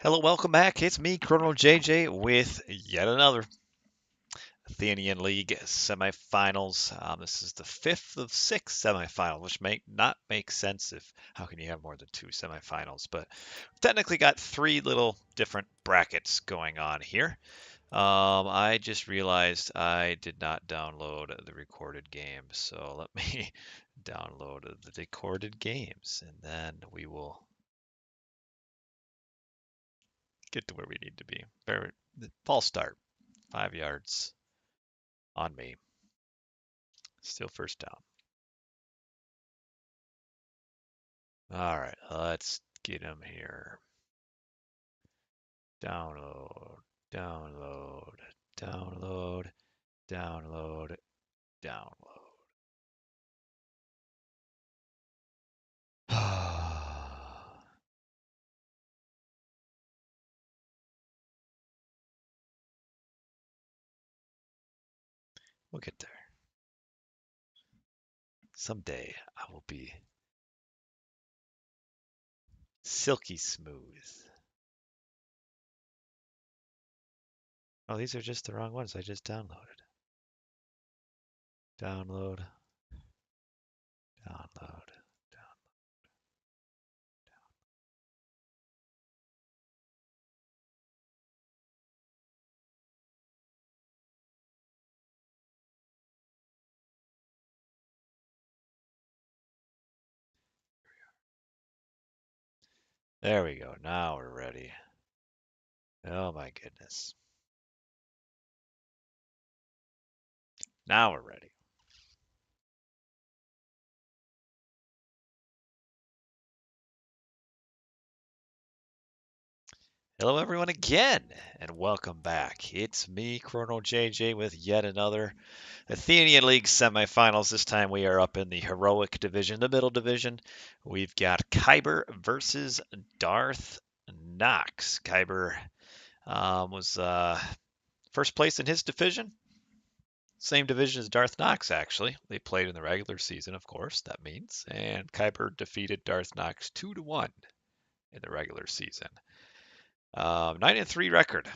Hello, welcome back. It's me, Chrono JJ, with yet another Athenian League semifinals. This is the fifth of six semifinals, which may not make sense if how can you have more than two semifinals? But we've technically got three little different brackets going on here. I just realized I did not download the recorded games, so let me download the recorded games, and then we will get to where we need to be. False start. 5 yards on me. Still first down. All right, let's get him here. Download, download, download, download, download. We'll get there. Someday I will be silky smooth. Oh, these are just the wrong ones I just downloaded. Download, download, down. There we go. Now we're ready. Oh my goodness. Now we're ready. Hello, everyone, again, and welcome back. It's me, Chrono JJ, with yet another Athenian League semifinals. This time we are up in the heroic division, the middle division. We've got Kiber versus DarthNox. Kiber was first place in his division. Same division as DarthNox, actually. They played in the regular season, of course, that means. And Kiber defeated DarthNox 2-1 in the regular season. 9-3 record.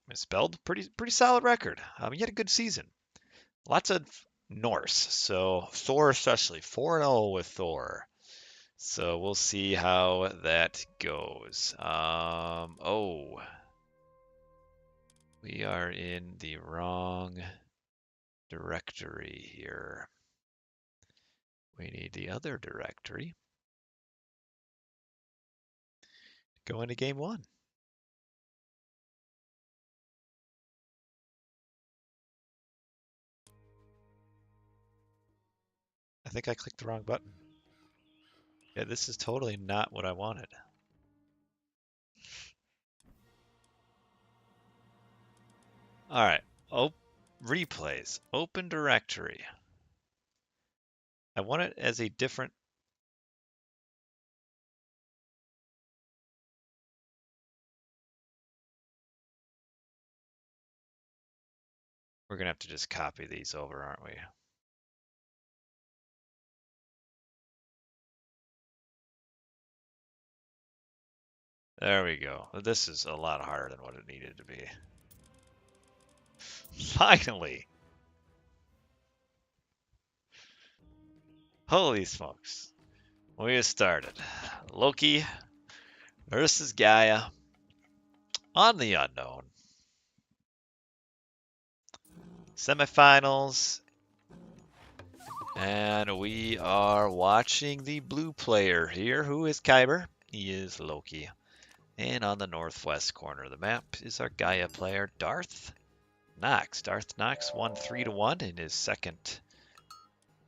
Misspelled, pretty solid record. He had a good season. Lots of Norse. So Thor especially 4-0 with Thor. So we'll see how that goes. Oh, we are in the wrong directory here. We need the other directory. Go into game one. I think I clicked the wrong button. Yeah, this is totally not what I wanted. All right. Oh, replays. Open directory. I want it as a different. We're gonna have to just copy these over, aren't we? There we go. This is a lot harder than what it needed to be. Finally! Holy smokes. We have started. Loki versus Gaia on the unknown. Semifinals. And we are watching the blue player here. Who is Kiber? He is Loki. And on the northwest corner of the map is our Gaia player, DarthNox. DarthNox won 3-1 in his second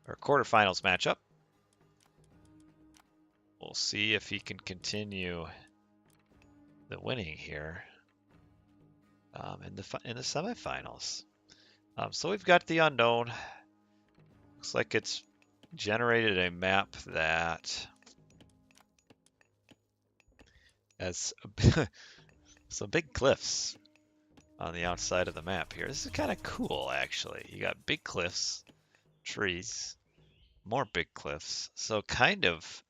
or quarterfinals matchup. We'll see if he can continue the winning here in the semifinals. So we've got the unknown. Looks like it's generated a map that has some big cliffs on the outside of the map here. This is kind of cool, actually. You got big cliffs, trees, more big cliffs. So kind of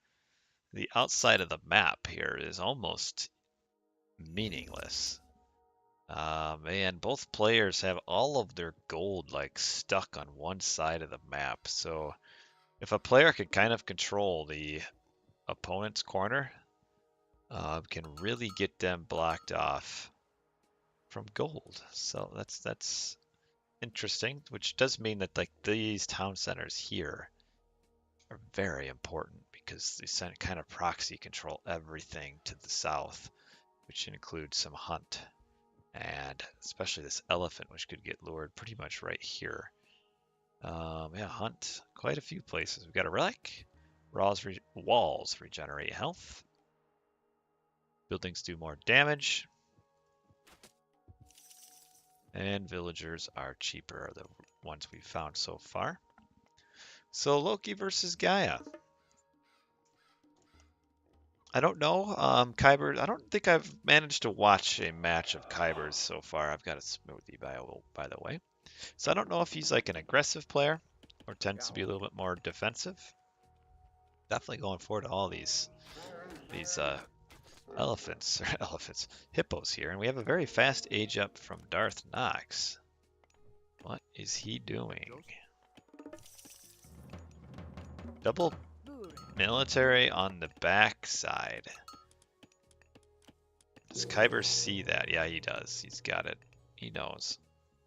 the outside of the map here is almost meaningless. Man, both players have all of their gold like stuck on one side of the map. So if a player can kind of control the opponent's corner, can really get them blocked off from gold. So that's interesting, which does mean that like these town centers here are very important because they kind of proxy control everything to the south, which includes some hunt and especially this elephant, which could get lured pretty much right here. Yeah, hunt quite a few places. We've got a relic. Walls regenerate health. Buildings do more damage. And villagers are cheaper, the ones we've found so far. So Loki versus Gaia. I don't know. Kiber, I don't think I've managed to watch a match of Kiber's so far. I've got a smoothie by the way. So I don't know if he's like an aggressive player or tends to be a little bit more defensive. Definitely going forward to all these hippos here. And we have a very fast age up from DarthNox. What is he doing? Double military on the back side. Does Kiber see that? Yeah, he does. He's got it. He knows.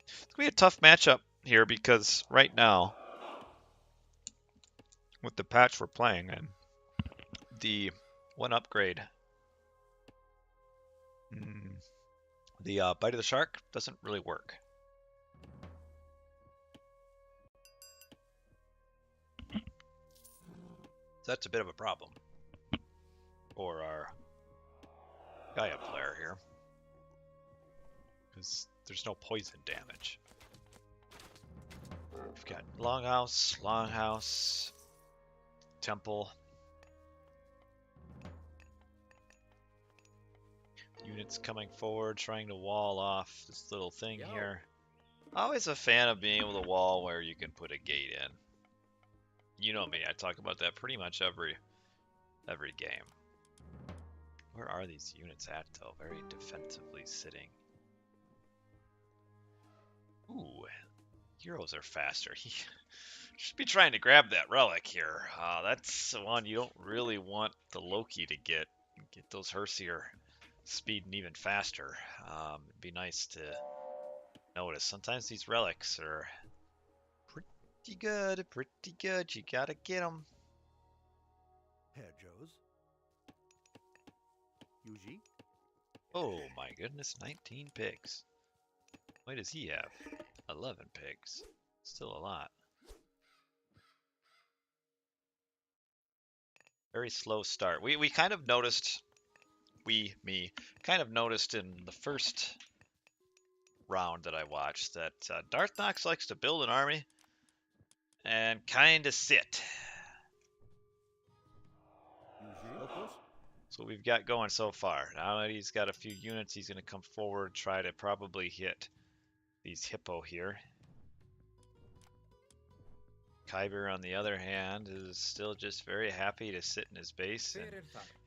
It's going to be a tough matchup here because right now, with the patch we're playing and the one upgrade, the Bite of the Shark doesn't really work. So that's a bit of a problem for our Gaia player here, because there's no poison damage. We've got longhouse, temple. Units coming forward, trying to wall off this little thing here. Always a fan of being able to wall where you can put a gate in. You know me, I talk about that pretty much every game. Where are these units at though? Very defensively sitting. Ooh, heroes are faster. He should be trying to grab that relic here. That's the one you don't really want the Loki to get. Get those Hersier speeding even faster. It'd be nice to notice. Sometimes these relics are pretty good. You gotta get them. Oh my goodness, 19 pigs. What does he have? 11 pigs. Still a lot. Very slow start. We kind of noticed, kind of noticed in the first round that I watched that DarthNox likes to build an army and kind of sit. That's what we've got going so far. Now that he's got a few units, he's going to come forward, try to probably hit these hippo here. Kiber, on the other hand, is still just very happy to sit in his base, and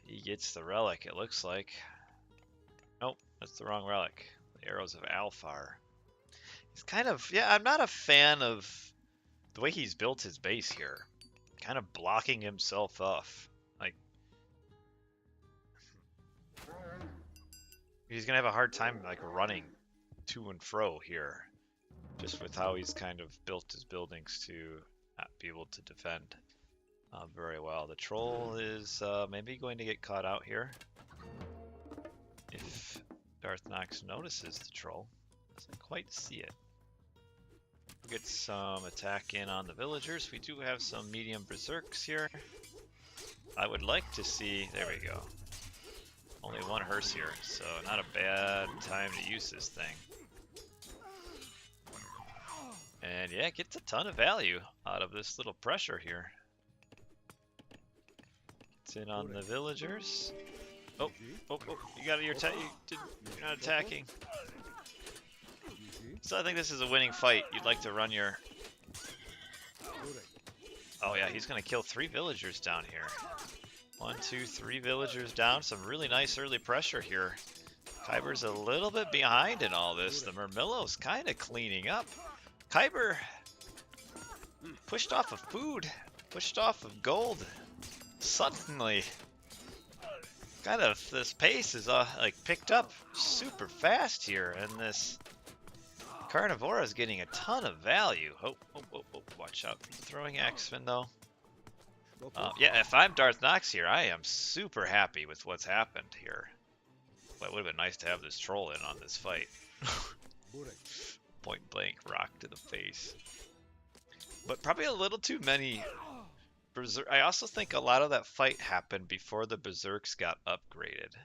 he gets the relic, it looks like. Nope, that's the wrong relic. The Arrows of Alfar. He's kind of, yeah, I'm not a fan of the way he's built his base here. Kind of blocking himself off. Like, he's going to have a hard time, like, running to and fro here. Just with how he's kind of built his buildings to not be able to defend very well. The troll is maybe going to get caught out here. If DarthNox notices the troll, doesn't quite see it. We'll get some attack in on the villagers. We do have some medium berserks here. I would like to see, there we go. Only one hearse here, so not a bad time to use this thing. And yeah, it gets a ton of value out of this little pressure here. Gets in on the villagers. Oh, you got your you're not attacking. So I think this is a winning fight. You'd like to run your... Oh yeah, he's gonna kill 3 villagers down here. 1, 2, 3 villagers down. Some really nice early pressure here. Kiber's a little bit behind in all this. The Murmillo's kind of cleaning up. Kiber pushed off of food, pushed off of gold. Suddenly, kind of this pace is like picked up super fast here, and this Carnivora is getting a ton of value. Oh, watch out for the throwing axeman though. Yeah, if I'm DarthNox here, I am super happy with what's happened here. But it would have been nice to have this troll in on this fight. Point blank rock to the face. But probably a little too many berserk. I also think a lot of that fight happened before the berserks got upgraded,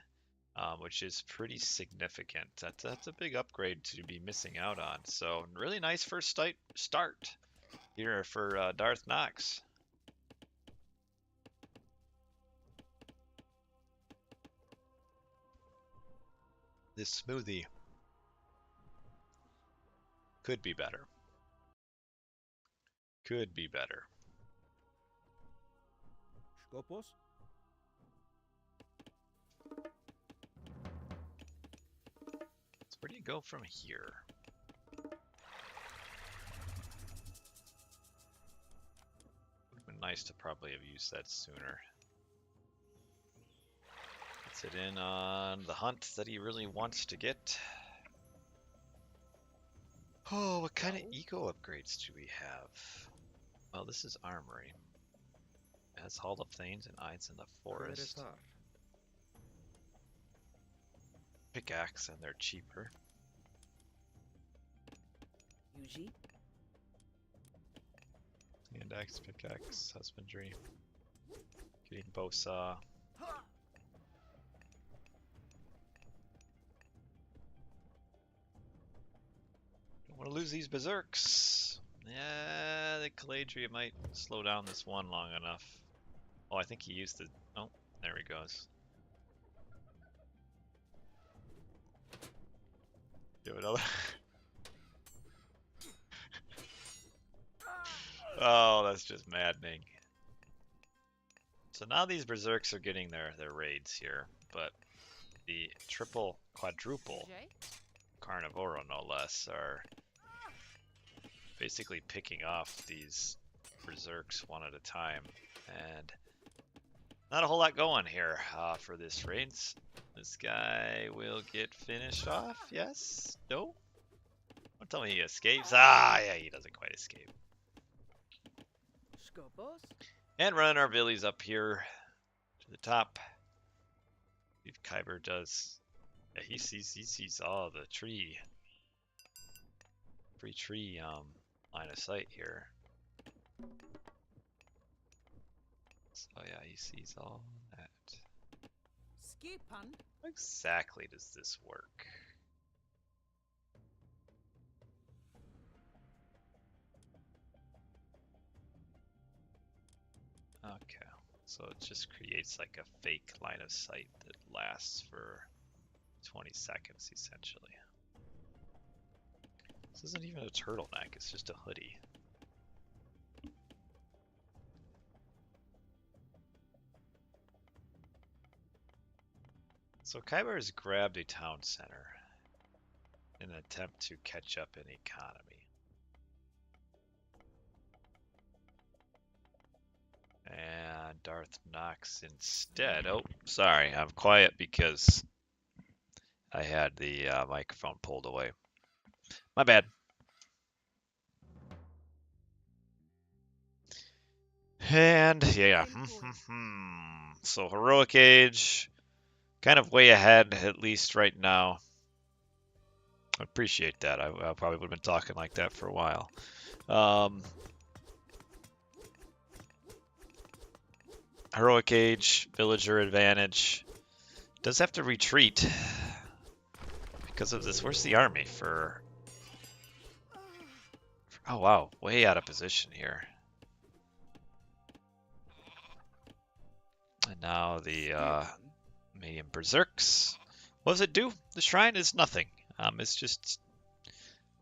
which is pretty significant. That's a big upgrade to be missing out on. So really nice first start here for DarthNox. This smoothie could be better. Could be better. Skopos? So where do you go from here? Would have been nice to probably have used that sooner. Gets it in on the hunt that he really wants to get. Oh, what kind of eco upgrades do we have? Well, this is armory. It has Hall of Thanes and Ides in the Forest. Pickaxe, and they're cheaper. Yuji? Hand axe, pickaxe, husbandry. Getting bow saw. Don't want to lose these berserks. Yeah, the Caladria might slow down this one long enough. Oh, I think he used the... Oh, there he goes. Give another... Oh, that's just maddening. So now these berserks are getting their raids here, but the triple, quadruple Carnivora, no less, are basically picking off these berserks one at a time, and not a whole lot going here for this raid. This guy will get finished off, yes? No? Don't tell me he escapes. Ah, yeah, he doesn't quite escape. Skopos? And running our villies up here to the top. If Kiber does... Yeah, he sees all the tree. Free tree line of sight here. So yeah, he sees all that. How exactly does this work? Okay, so it just creates like a fake line of sight that lasts for 20 seconds essentially. This isn't even a turtleneck, it's just a hoodie. So Kiber has grabbed a town center in an attempt to catch up in economy. And DarthNox instead. Oh, sorry, I'm quiet because I had the microphone pulled away. My bad. And yeah, so Heroic Age, kind of way ahead, at least right now. I appreciate that. I probably would have been talking like that for a while. Heroic Age, Villager advantage. Does have to retreat because of this. Where's the army for... Oh wow, way out of position here. And now the medium berserks. What does it do? The shrine is nothing. It's just a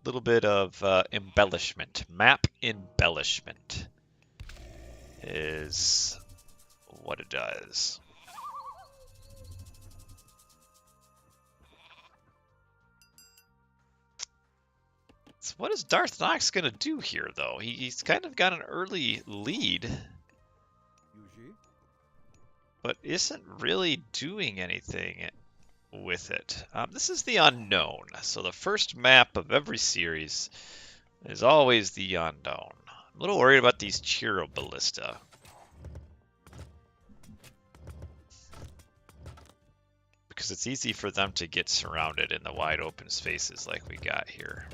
little bit of embellishment. Map embellishment is what it does. So what is DarthNox going to do here, though? He's kind of got an early lead, but isn't really doing anything with it. This is the unknown. So the first map of every series is always the unknown. I'm a little worried about these Chiro Ballista. Because it's easy for them to get surrounded in the wide open spaces like we got here.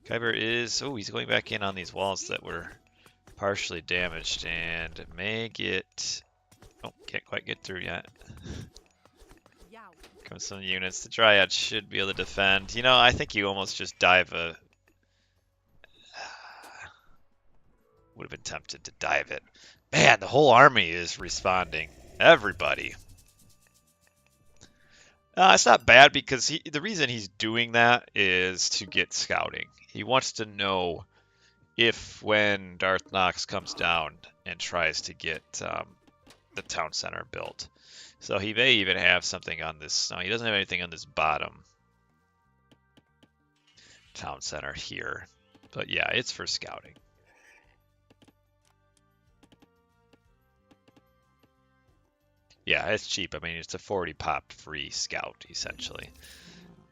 Kiber is... Oh, he's going back in on these walls that were partially damaged and may get... Oh, can't quite get through yet. Comes some units. The Dryad should be able to defend. You know, I think you almost just dive a... Would have been tempted to dive it. Man, the whole army is responding. Everybody. It's not bad because the reason he's doing that is to get scouting. He wants to know if when DarthNox comes down and tries to get the town center built. So he may even have something on this. No, he doesn't have anything on this bottom town center here. But yeah, it's for scouting. Yeah, it's cheap. I mean, it's a 40 pop free scout, essentially.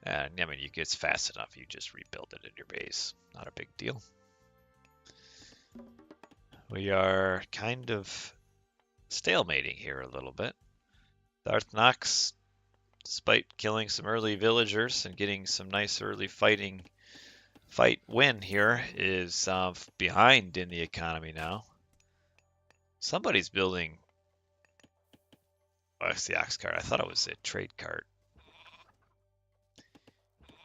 And, I mean, it's fast enough. You just rebuild it in your base. Not a big deal. We are kind of stalemating here a little bit. DarthNox, despite killing some early villagers and getting some nice early fight win here, is behind in the economy now. Somebody's building... Oh, it's the ox cart. I thought it was a trade cart.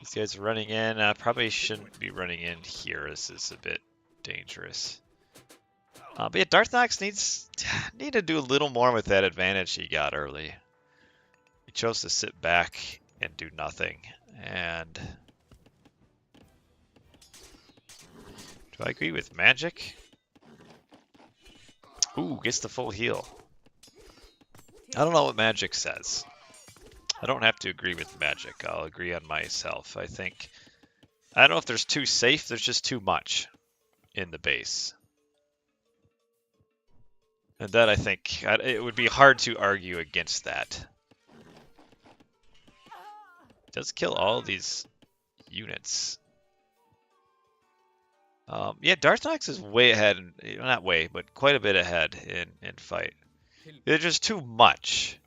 These guys are running in. Probably shouldn't be running in here. This is a bit dangerous. But yeah, DarthNox need to do a little more with that advantage he got early. He chose to sit back and do nothing. And do I agree with Magic? Ooh, gets the full heal. I don't know what Magic says. I don't have to agree with Magic. I'll agree on myself. I don't know if there's too safe. There's just too much in the base. And that, I think, it would be hard to argue against that. It does kill all these units. Yeah, DarthNox is way ahead. Not way, but quite a bit ahead in fight. There's just too much.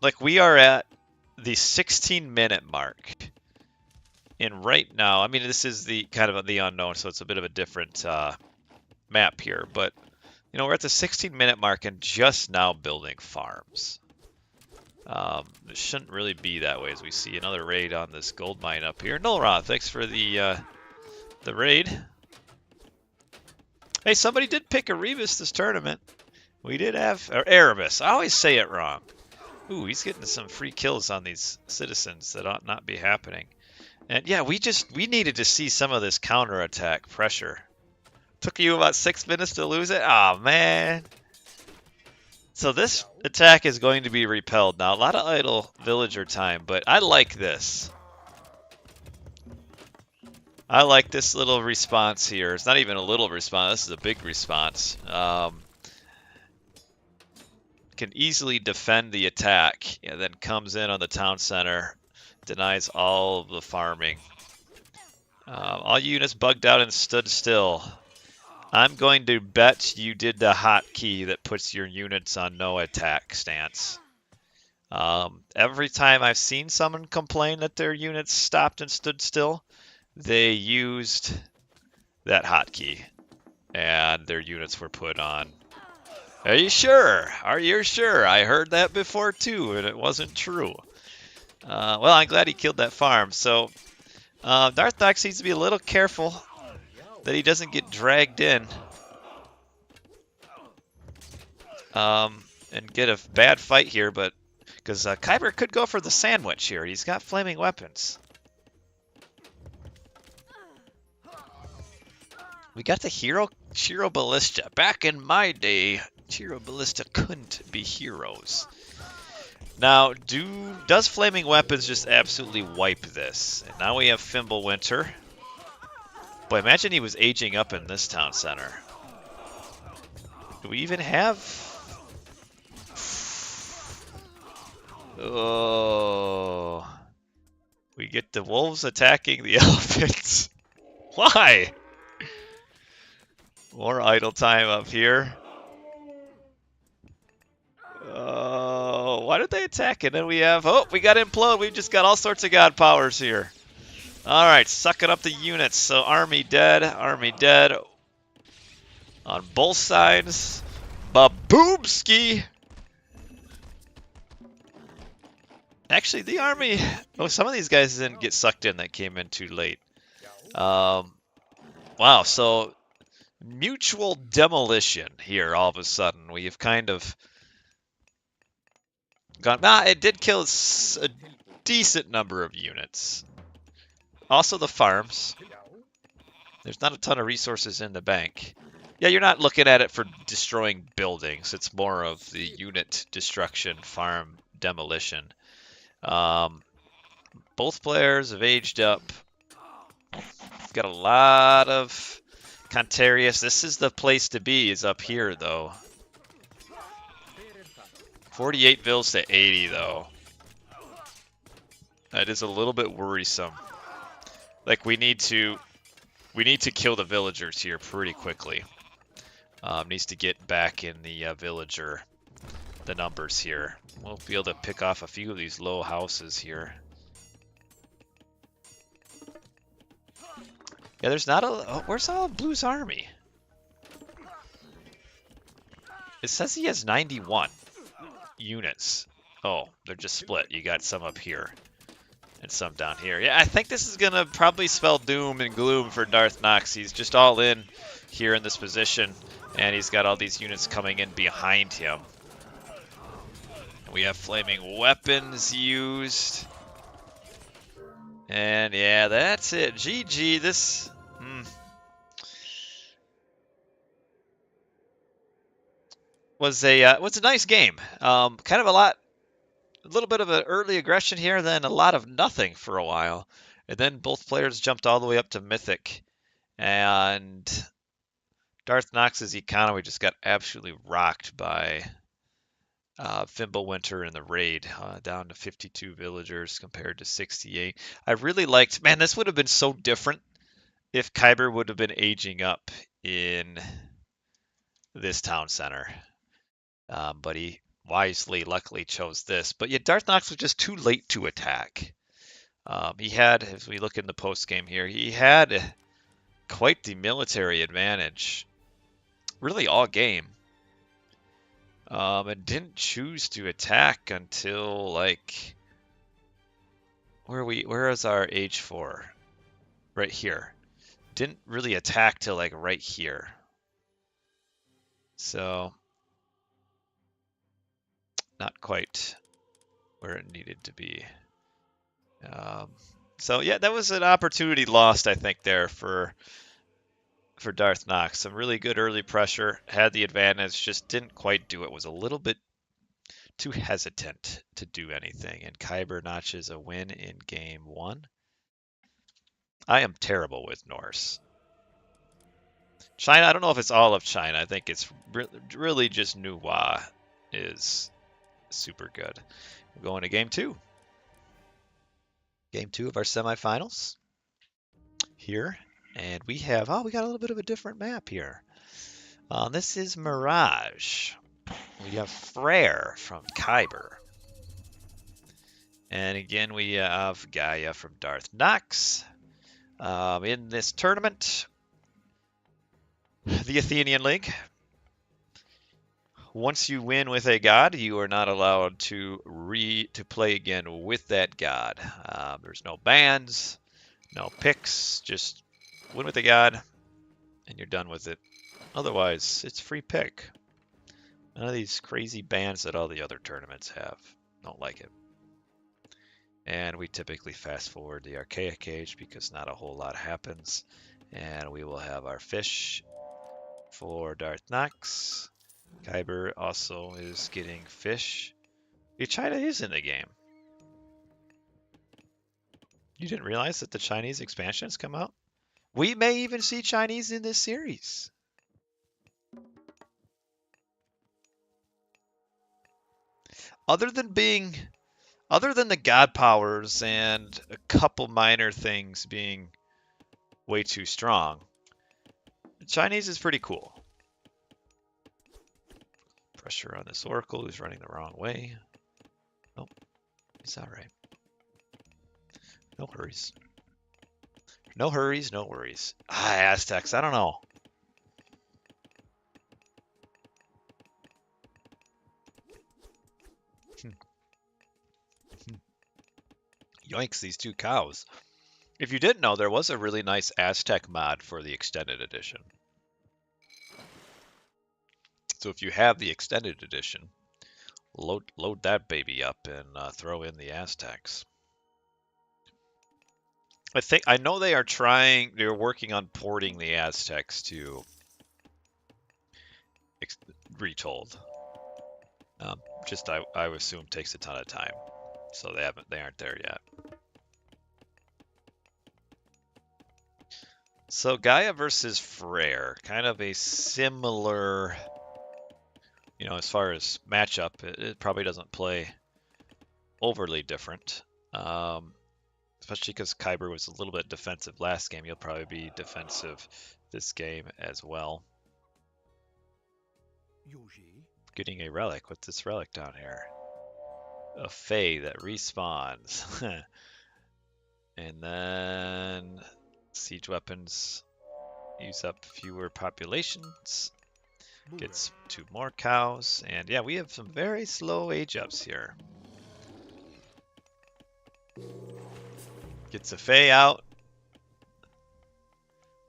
Like, we are at the 16-minute mark. And right now, I mean, this is the kind of the unknown, so it's a bit of a different map here. But, you know, we're at the 16-minute mark and just now building farms. It shouldn't really be that way as we see another raid on this gold mine up here. Nolra, thanks for the raid. Hey, somebody did pick Erebus this tournament. We did have... Or Erebus. I always say it wrong. Ooh, he's getting some free kills on these citizens that ought not be happening. And yeah, we needed to see some of this counterattack pressure. Took you about 6 minutes to lose it? Oh, man. So this attack is going to be repelled. Now, a lot of idle villager time, but I like this. I like this little response here. It's not even a little response. This is a big response. Can easily defend the attack and then comes in on the town center, denies all of the farming. All units bugged out and stood still. I'm going to bet you did the hotkey that puts your units on no attack stance. Every time I've seen someone complain that their units stopped and stood still, they used that hotkey and their units were put on. Are you sure? Are you sure? I heard that before too, and it wasn't true. Well, I'm glad he killed that farm. So, DarthNox needs to be a little careful that he doesn't get dragged in and get a bad fight here, but because Kiber could go for the sandwich here. He's got flaming weapons. We got the Chiro Ballista. Back in my day, Chiro Ballista couldn't be heroes. Now, does Flaming Weapons just absolutely wipe this? And now we have Fimbulwinter. Boy, imagine he was aging up in this town center. Do we even have... Oh... We get the wolves attacking the elephants. Why? More idle time up here. Oh, why did they attack? And then we have... Oh, we got implode. We just got all sorts of god powers here. Alright, sucking up the units. So army dead, on both sides. Baboomski! Actually, the army... Oh, some of these guys didn't get sucked in. That came in too late. Wow, so mutual demolition here all of a sudden. We have kind of gone... it did kill a decent number of units. Also the farms. There's not a ton of resources in the bank. Yeah, you're not looking at it for destroying buildings. It's more of the unit destruction, farm demolition. Both players have aged up. Got a lot of Contarius. This is the place to be, is up here, though. 48 bills to 80, though. That is a little bit worrisome. Like, we need to kill the villagers here pretty quickly. Needs to get back in the the numbers here. We'll be able to pick off a few of these low houses here. Yeah, there's not a... Oh, where's all of Blue's army? It says he has 91 units. Oh, they're just split. You got some up here and some down here. Yeah, I think this is going to probably spell doom and gloom for DarthNox. He's just all in here in this position, and he's got all these units coming in behind him. We have flaming weapons used. And yeah, that's it. GG. This was a nice game. Kind of a little bit of an early aggression here, then a lot of nothing for a while, and then both players jumped all the way up to Mythic, and DarthNox's economy just got absolutely rocked by Fimbulwinter in the raid, down to 52 villagers compared to 68. I really liked, man, this would have been so different if Kiber would have been aging up in this town center. But he wisely, luckily chose this. But yeah, DarthNox was just too late to attack. He had, as we look in the post game here, he had quite the military advantage, really all game. And didn't choose to attack until like where is our age 4? Right here. Didn't really attack till like right here. So not quite where it needed to be. So yeah, that was an opportunity lost, I think, there for DarthNox. Some really good early pressure, had the advantage, just didn't quite do it. Was a little bit too hesitant to do anything, and Kiber notches a win in game 1. I am terrible with Norse. China, I don't know if it's all of China. I think it's really just Nuwa is super good. We're going to game 2. Game 2 of our semifinals here. And we have, we got a little bit of a different map here. This is Mirage. We have Frere from Kiber. And again, we have Gaia from DarthNox. In this tournament, the Athenian League. Once you win with a god, you are not allowed to play again with that god. There's no bans, no picks, just win with a god, and you're done with it. Otherwise, it's free pick. None of these crazy bans that all the other tournaments have. Don't like it. And we typically fast forward the Archaic Age because not a whole lot happens. And we will have our fish for DarthNox. Kiber also is getting fish China is in the game. You didn't realize that the Chinese expansions come out? We may even see Chinese in this series. Other than being, other than the god powers and a couple minor things being way too strong, the Chinese is pretty cool. Pressure on this Oracle who's running the wrong way. Oh, he's all right. No hurries. No hurries, no worries. Aztecs, I don't know. Yoinks, these two cows. If you didn't know, there was a really nice Aztec mod for the extended edition. So if you have the extended edition, load that baby up and throw in the Aztecs. I know they're working on porting the Aztecs to Retold. Just I assume takes a ton of time, so they aren't there yet. So Gaia versus Freyr, kind of a similar, as far as matchup, it probably doesn't play overly different. Especially because Kiber was a little bit defensive last game. He'll probably be defensive this game as well. Getting a relic. What's this relic down here? A Fae that respawns. And then siege weapons use up fewer populations. Gets 2 more cows. And yeah, we have some very slow age ups here. Gets a Fae out.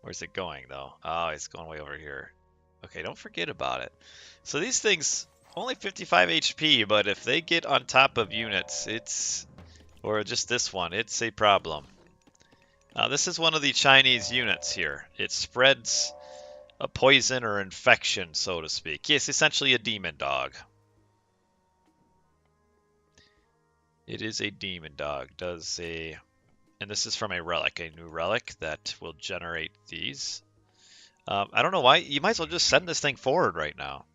Where's it going though? Oh, it's going way over here. Okay, don't forget about it. So these things, only 55 HP, but if they get on top of units, or just this one, it's a problem. This is one of the Chinese units here. It spreads a poison or infection, so to speak. Yes, essentially a demon dog. It is a demon dog. And this is from a relic, a new relic that will generate these. I don't know why. You might as well just send this thing forward right now.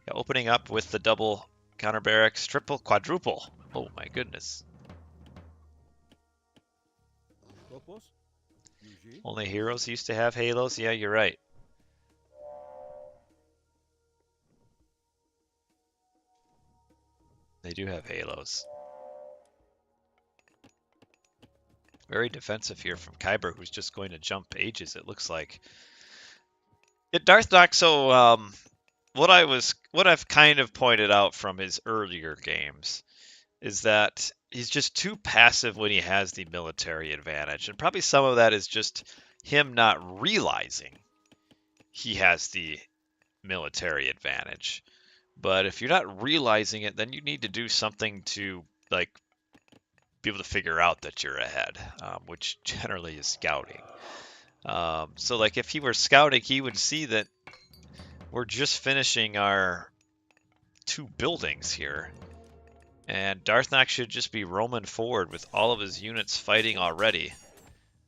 Yeah, opening up with the double counter barracks, triple, quadruple. Oh my goodness. Only heroes used to have halos? Yeah, you're right. They do have halos. Very defensive here from Kiber, who's just going to jump ages, it looks like. DarthNox, so what I've kind of pointed out from his earlier games is that he's just too passive when he has the military advantage. And probably some of that is just him not realizing he has the military advantage. But if you're not realizing it, then you need to do something to be able to figure out that you're ahead, which generally is scouting. So if he were scouting, he would see that we're just finishing our 2 buildings here. And DarthNox should just be roaming forward with all of his units fighting already.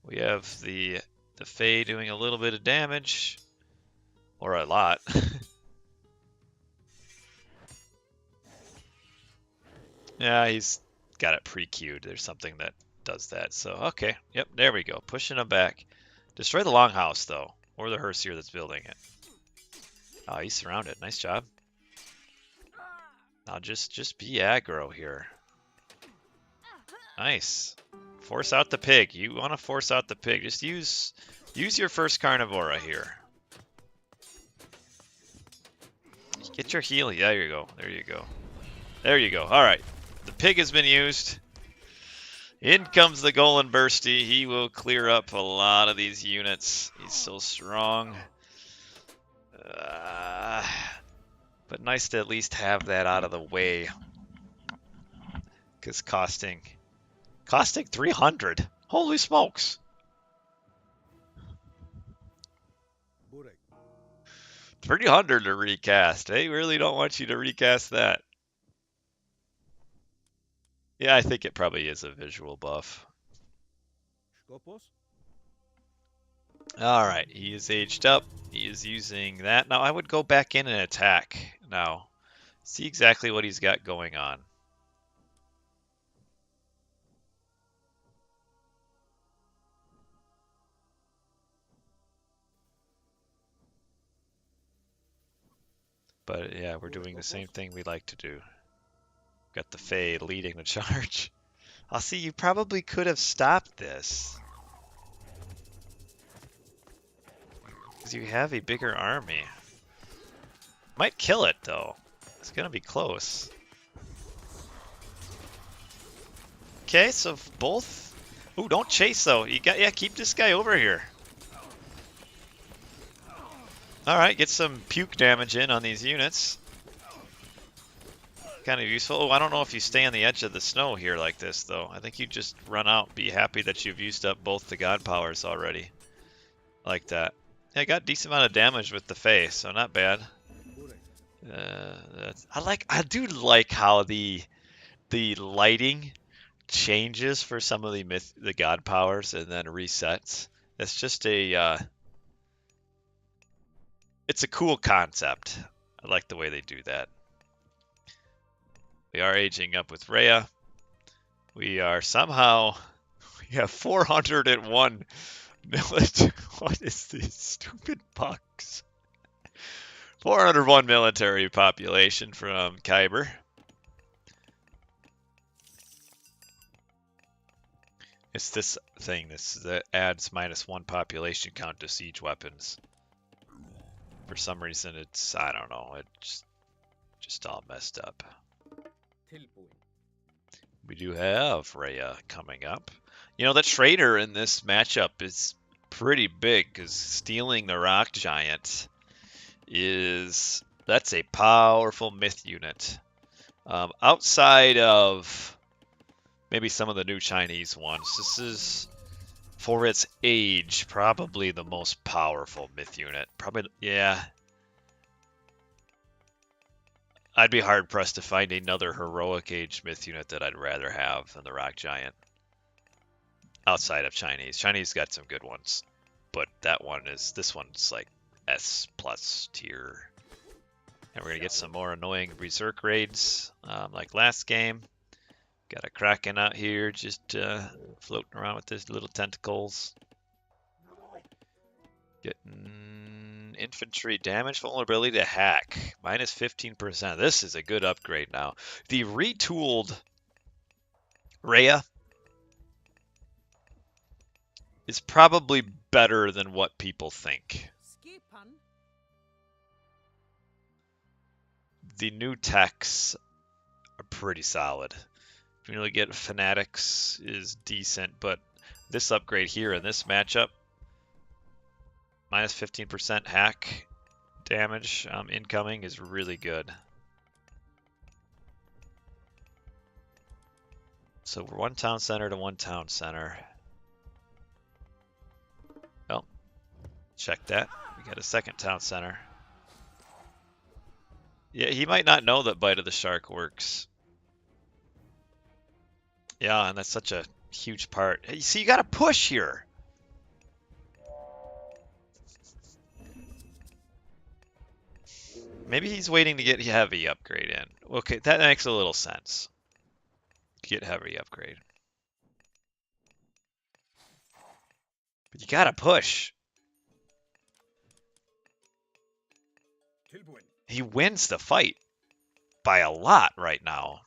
We have the Fae doing a little bit of damage. Or a lot. Yeah, he's got it pre-queued. There's something that does that. So, okay. Yep, there we go. Pushing him back. Destroy the longhouse, though. Or the Herseer that's building it. Oh, he's surrounded. Nice job. Now just be aggro here. Nice. Force out the pig. You want to force out the pig. Just use your first Carnivora here. Get your healing. There you go. There you go. There you go. All right. The pig has been used. In comes the Golem Bursty. He will clear up a lot of these units. He's so strong. But nice to at least have that out of the way. Because costing 300. Holy smokes. 300 to recast. They really don't want you to recast that. Yeah, I think it probably is a visual buff. Skopos. All right, he is aged up. He is using that. Now I would go back in and attack now. See exactly what he's got going on. But yeah, we're doing the same thing we like to do. Got the Fae leading the charge. I'll see, you probably could have stopped this. Because you have a bigger army. Might kill it, though. It's going to be close. Okay, so both... Ooh, don't chase, though. You got, yeah, keep this guy over here. Alright, get some puke damage in on these units. Kind of useful. Oh, I don't know if you stay on the edge of the snow here like this, though. I think you just run out, be happy that you've used up both the god powers already. Like that. Yeah, I got a decent amount of damage with the Fae, so not bad. I do like how the lighting changes for some of the god powers and then resets. It's just it's a cool concept. I like the way they do that. We are aging up with Rhea. We are somehow, we have 401 military. What is this stupid bugs? 401 military population from Kiber. It's this thing that adds -1 population count to siege weapons. For some reason, it's, I don't know, it's just all messed up. We do have Rhea coming up. You know, the trader in this matchup is pretty big because stealing the Rock Giant that's a powerful myth unit. Outside of maybe some of the new Chinese ones, this is, for its age, probably the most powerful myth unit. Probably, yeah. I'd be hard pressed to find another heroic age myth unit that I'd rather have than the Rock Giant. Outside of Chinese. Chinese got some good ones, but this one's like S+ tier. And we're gonna get some more annoying berserk raids, like last game. Got a Kraken out here just floating around with his little tentacles. Getting infantry damage vulnerability to hack, -15%. This is a good upgrade now. The retooled Rhea is probably better than what people think. The new techs are pretty solid. You really get Fanatics is decent, but this upgrade here in this matchup, -15% hack damage incoming is really good. So we're one town center to one town center. Oh, check that. We got a second town center. Yeah, he might not know that Bite of the Shark works. Yeah, and that's such a huge part. Hey, see, you got to push here. Maybe he's waiting to get heavy upgrade in. Okay, that makes a little sense. Get heavy upgrade. But you got to push. He wins the fight by a lot right now.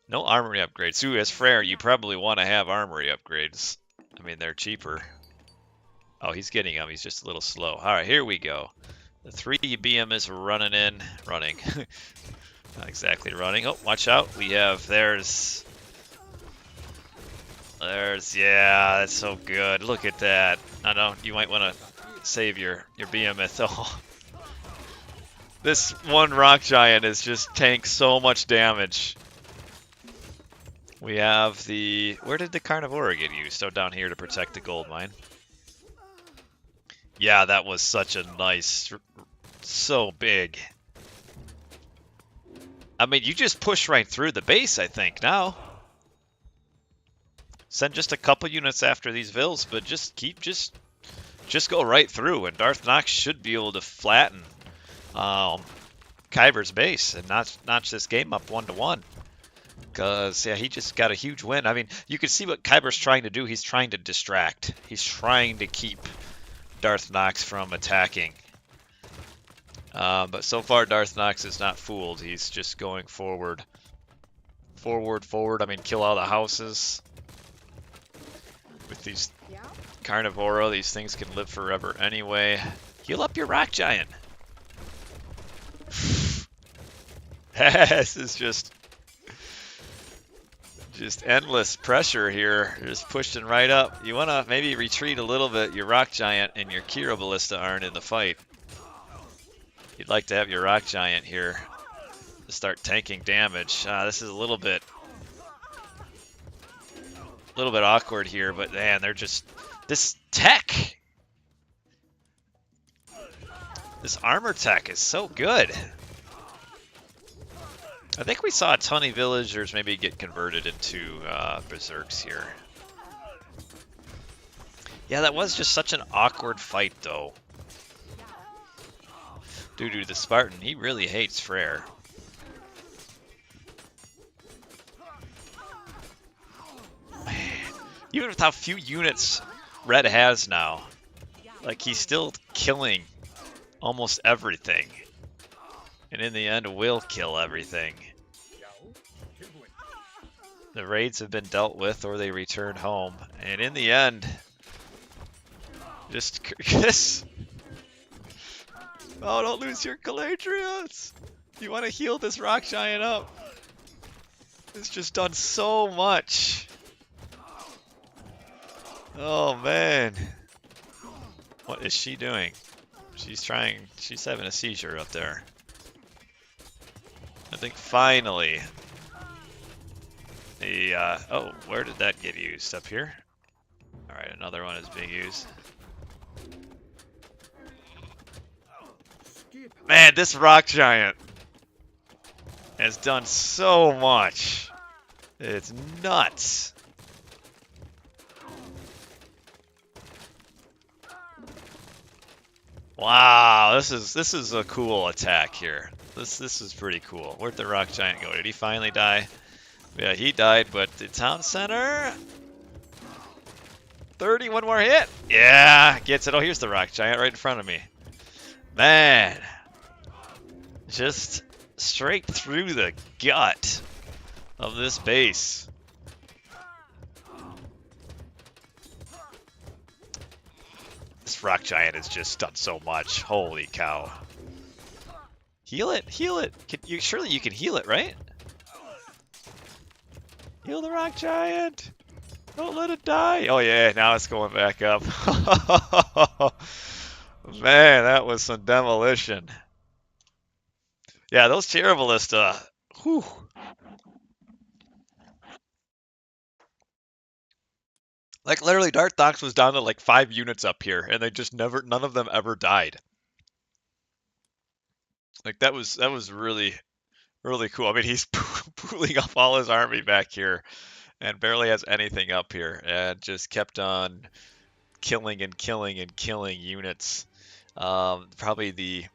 No armory upgrades. Ooh, as Frere, you probably want to have armory upgrades. I mean, they're cheaper. Oh, he's getting them. He's just a little slow. All right, here we go. The 3 BM is running in. Running. Not exactly running. Oh, watch out. We have, there's, yeah, that's so good. Look at that. I know, you might want to save your behemoth. Oh. This one rock giant is just tanks so much damage. We have the, where did the Carnivora get used? Oh, down here to protect the gold mine. Yeah, that was such a nice, so big. I mean, you just push right through the base, I think, now. Send just a couple units after these vills, but just go right through, and DarthNox should be able to flatten Kiber's base and notch this game up 1-1. Because, yeah, he just got a huge win. I mean, you can see what Kiber's trying to do. He's trying to distract. He's trying to keep DarthNox from attacking. But so far, DarthNox is not fooled. He's just going forward. Forward. I mean, kill all the houses. With these Carnivora, these things can live forever anyway. Heal up your Rock Giant. This is just endless pressure here. Just pushing right up. You want to maybe retreat a little bit. Your Rock Giant and your Kira Ballista aren't in the fight. You'd like to have your Rock Giant here to start tanking damage. This is a little bit awkward here, but man, they're just this tech. This armor tech is so good. I think we saw a ton of villagers maybe get converted into berserks here. Yeah, that was just such an awkward fight, though. Dude, the Spartan, he really hates Freyr. Man, even with how few units Red has now, like, he's still killing almost everything. And in the end, will kill everything. The raids have been dealt with, or they return home. And in the end, just this. Oh, don't lose your Caladrius! You want to heal this Rock Giant up. It's just done so much. Oh, man. What is she doing? She's having a seizure up there. I think finally the, oh, where did that get used? Up here? Alright, another one is being used. Man, this Rock Giant has done so much. It's nuts. Wow, this is a cool attack here. This is pretty cool. Where'd the Rock Giant go? Did he finally die? Yeah, he died, but the town center 30, one more hit. Yeah, gets it. Oh, here's the Rock Giant right in front of me. Man, just straight through the gut of this base. This Rock Giant has just done so much. Holy cow. Heal it, heal it. Surely you can heal it, right? Heal the Rock Giant. Don't let it die. Oh yeah, now it's going back up. Man, that was some demolition. Yeah, those Terra Ballista. Whew. Like literally, DarthNox was down to like 5 units up here, and they just none of them ever died. Like that was really cool. I mean, he's pooling up all his army back here, and barely has anything up here, and just kept on killing and killing and killing units. Probably the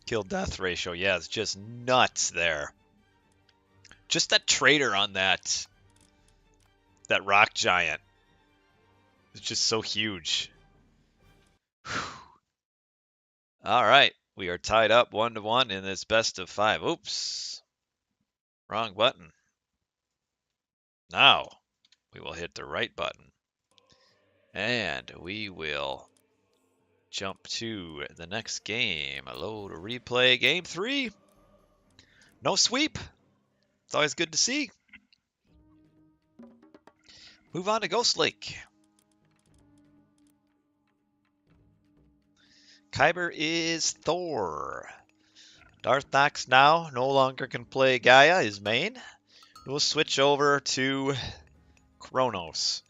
kill death ratio, yeah, it's just nuts there. Just that traitor on that Rock Giant. It's just so huge. All right, we are tied up 1-1 in this best of 5. Oops, wrong button. Now we will hit the right button, and we will jump to the next game. Load replay, game 3. No sweep. It's always good to see. Move on to Ghost Lake. Kiber is Thor. DarthNox now no longer can play Gaia, his main. We'll switch over to Kronos.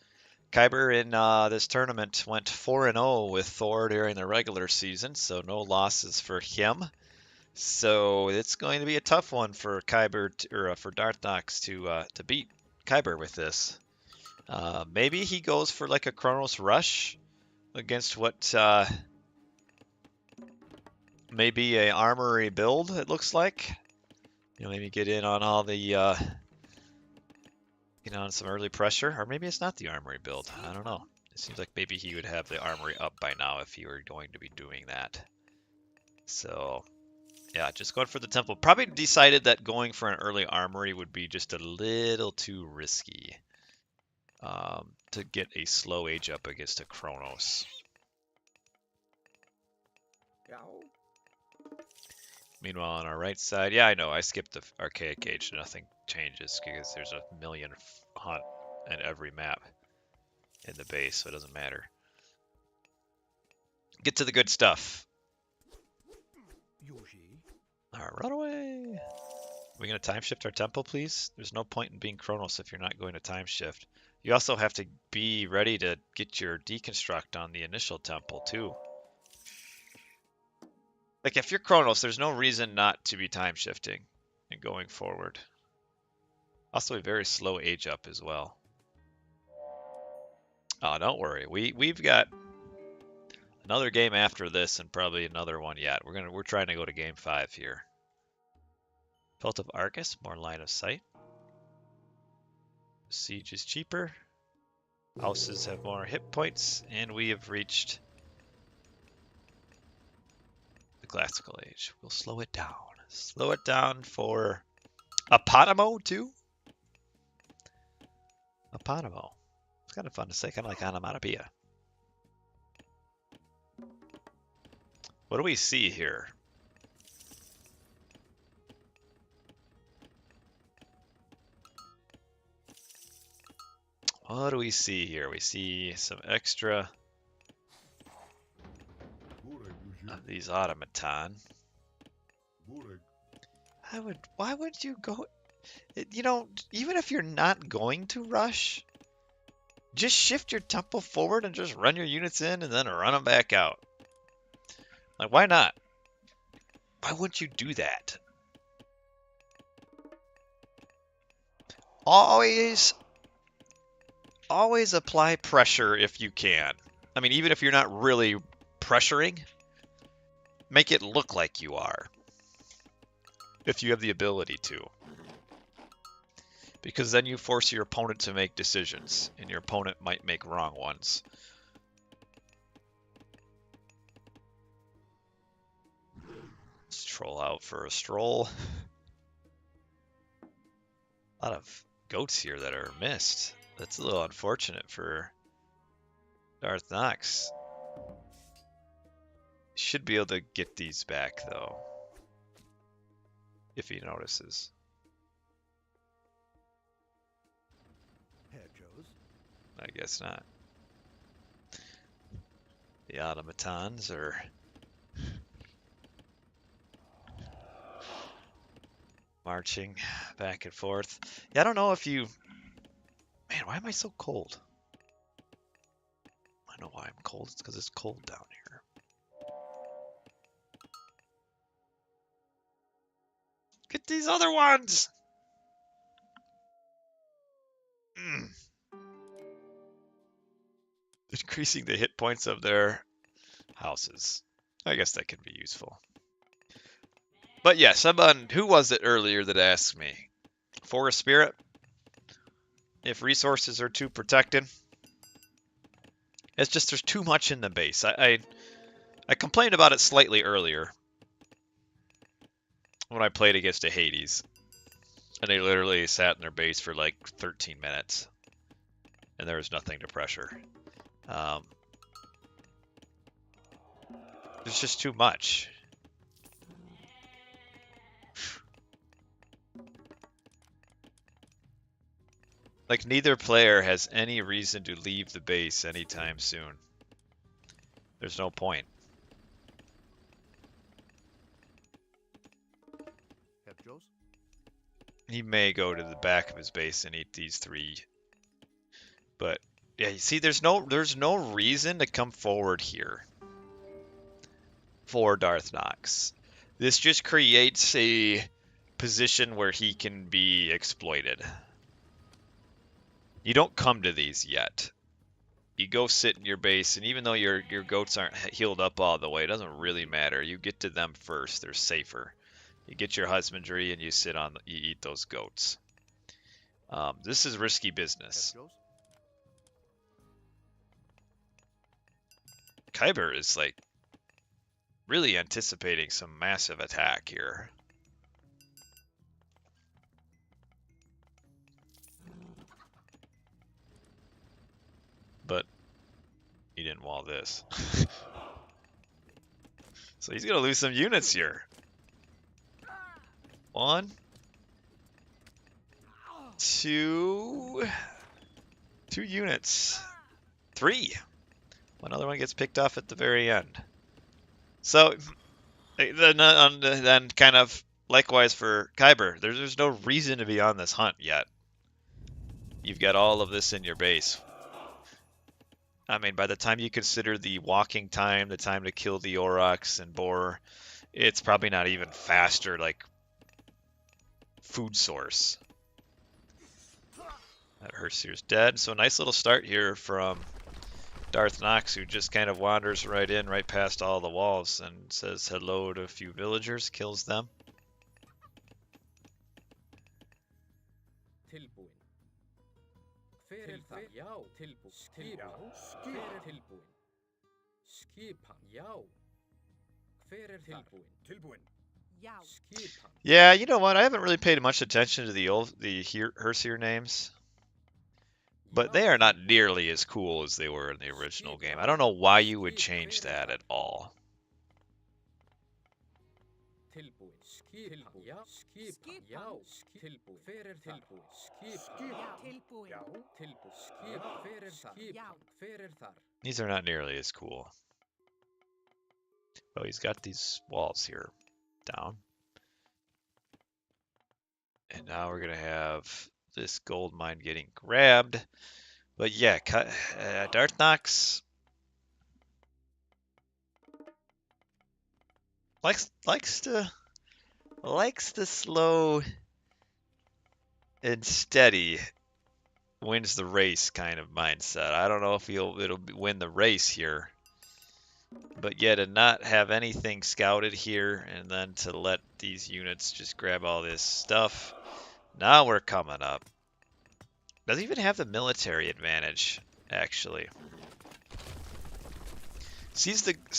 Kiber in this tournament went 4-0 with Thor during the regular season, so no losses for him. So it's going to be a tough one for Kiber or for DarthNox to beat Kiber with this. Maybe he goes for like a Chronos Rush against what may be a armory build. It looks like. Maybe get in on all the on some early pressure, or maybe it's not the armory build. I don't know. It seems like maybe he would have the armory up by now if he were going to be doing that. So yeah, just going for the temple. Probably decided that going for an early armory would be just a little too risky to get a slow age up against a Chronos. Meanwhile, on our right side, yeah, I know, I skipped the archaic age. Nothing changes because there's a million hunt in every map in the base, so it doesn't matter. Get to the good stuff. Alright, run away. Are we going to time shift our temple, please? There's no point in being Chronos if you're not going to time shift. You also have to be ready to get your deconstruct on the initial temple, too. Like, if you're Chronos, there's no reason not to be time shifting and going forward. Also a very slow age up as well. Oh, don't worry. We've got another game after this and probably another one yet. We're trying to go to game 5 here. Belt of Argus, more line of sight. Siege is cheaper. Houses have more hit points, and we have reached the classical age. We'll slow it down. Slow it down for Aponomo too. Aponomo. It's kind of fun to say, kind of like onomatopoeia. What do we see here? What do we see here? We see some extra of these automaton. Why would you go? Even if you're not going to rush, just shift your tempo forward and just run your units in and then run them back out. Like, why not? Why wouldn't you do that? Always apply pressure if you can. I mean, even if you're not really pressuring, make it look like you are. If you have the ability to. Because then you force your opponent to make decisions, and your opponent might make wrong ones. Let's troll out for a stroll. A lot of goats here that are missed. That's a little unfortunate for DarthNox. Should be able to get these back, though. If he notices. I guess not. The automatons are marching back and forth. Yeah, I don't know if you... Man, why am I so cold? I know why I'm cold. It's because it's cold down here. Get these other ones! Increasing the hit points of their houses. I guess that can be useful. But yeah, someone, who was it earlier that asked me? Forest Spirit? If resources are too protected? It's just there's too much in the base. I complained about it slightly earlier when I played against a Hades. And they literally sat in their base for like 13 minutes. And there was nothing to pressure. There's just too much. Like, neither player has any reason to leave the base anytime soon. There's no point. He may go to the back of his base and eat these 3. But Yeah, you see, there's no reason to come forward here for DarthNox. This just creates a position where he can be exploited. You don't come to these yet. You go sit in your base, and even though your goats aren't healed up all the way, it doesn't really matter. You get to them first; they're safer. You get your husbandry, and you eat those goats. This is risky business. Kiber is like really anticipating some massive attack here. But he didn't wall this. So he's gonna lose some units here. 1, 2 units. 3. Another one gets picked off at the very end. So then kind of likewise for Kiber, there's no reason to be on this hunt yet. You've got all of this in your base. I mean, by the time you consider the walking time, the time to kill the Aurochs and boar, it's probably not even faster, like food source. That Hersir's dead. So a nice little start here from DarthNox, who just kind of wanders right in, right past all the walls, and says hello to a few villagers, kills them. Yeah, you know what? I haven't really paid much attention to the Hersir names, but they are not nearly as cool as they were in the original game. I don't know why you would change that at all. These are not nearly as cool. Oh, he's got these walls here down. And now we're going to have this gold mine getting grabbed. But yeah, DarthNox likes to slow and steady wins the race kind of mindset. I don't know if it'll win the race here. But yeah, to not have anything scouted here and then to let these units just grab all this stuff. Now we're coming up. Doesn't even have the military advantage, actually.